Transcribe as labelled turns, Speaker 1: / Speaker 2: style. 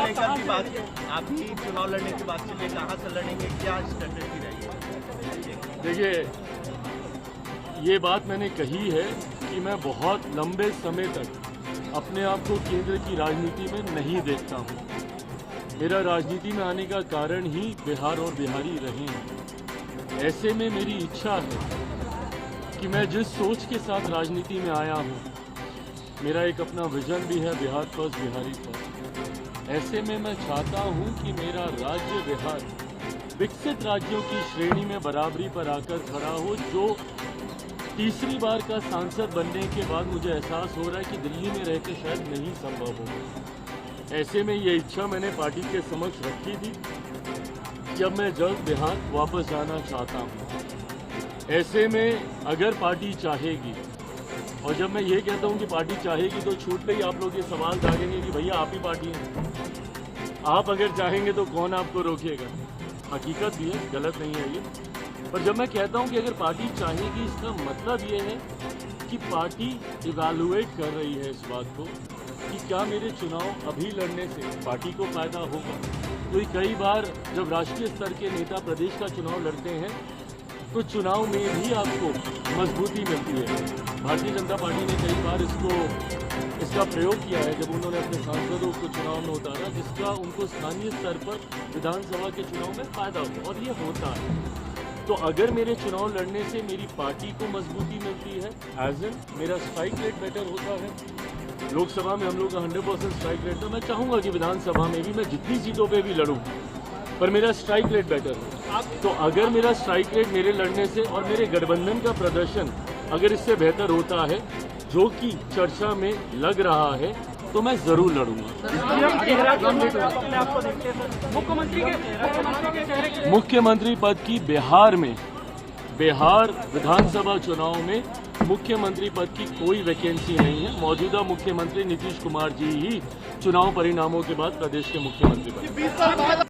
Speaker 1: आप ही चुनाव लड़ने की बात चलिए, कहाँ से लड़ेंगे, क्या स्ट्रेटेजी रहेगी?
Speaker 2: देखिए, ये बात मैंने कही है कि मैं बहुत लंबे समय तक अपने आप को केंद्र की राजनीति में नहीं देखता हूँ। मेरा राजनीति में आने का कारण ही बिहार और बिहारी रहे हैं। ऐसे में मेरी इच्छा है कि मैं जिस सोच के साथ राजनीति में आया हूँ, मेरा एक अपना विजन भी है, बिहार फर्स्ट बिहारी फर्स्ट। ऐसे में मैं चाहता हूँ कि मेरा राज्य बिहार विकसित राज्यों की श्रेणी में बराबरी पर आकर खड़ा हो। जो तीसरी बार का सांसद बनने के बाद मुझे एहसास हो रहा है कि दिल्ली में रहकर शायद नहीं संभव होगा। ऐसे में ये इच्छा मैंने पार्टी के समक्ष रखी थी कि अब मैं जल्द बिहार वापस जाना चाहता हूँ। ऐसे में अगर पार्टी चाहेगी, और जब मैं ये कहता हूँ कि पार्टी चाहेगी तो छूटते ही आप लोग ये सवाल जागेंगे कि भैया आप ही पार्टी हैं, आप अगर चाहेंगे तो कौन आपको रोकेगा। हकीकत भी है, गलत नहीं है ये। पर जब मैं कहता हूं कि अगर पार्टी चाहेगी, इसका मतलब ये है कि पार्टी इवैल्यूएट कर रही है इस बात को कि क्या मेरे चुनाव अभी लड़ने से पार्टी को फायदा होगा। तो कई बार जब राष्ट्रीय स्तर के नेता प्रदेश का चुनाव लड़ते हैं तो चुनाव में भी आपको मजबूती मिलती है। भारतीय जनता पार्टी ने कई बार इसका प्रयोग किया है जब उन्होंने अपने सांसदों को चुनाव में उतारा, जिसका उनको स्थानीय स्तर पर विधानसभा के चुनाव में फायदा हो, और ये होता है। तो अगर मेरे चुनाव लड़ने से मेरी पार्टी को मजबूती मिलती है, एज एन मेरा स्ट्राइक रेट बेटर होता है। लोकसभा में हम लोग का 100% स्ट्राइक रेट था। मैं चाहूँगा कि विधानसभा में भी मैं जितनी सीटों पे भी लड़ूँ, पर मेरा स्ट्राइक रेट बेटर हो। तो अगर मेरा स्ट्राइक रेट मेरे लड़ने से और मेरे गठबंधन का प्रदर्शन अगर इससे बेहतर होता है, जो कि चर्चा में लग रहा है, तो मैं जरूर लड़ूंगा। मुख्यमंत्री पद की बिहार विधानसभा चुनाव में मुख्यमंत्री पद की कोई वैकेंसी नहीं है। मौजूदा मुख्यमंत्री नीतीश कुमार जी ही चुनाव परिणामों के बाद प्रदेश के मुख्यमंत्री बने।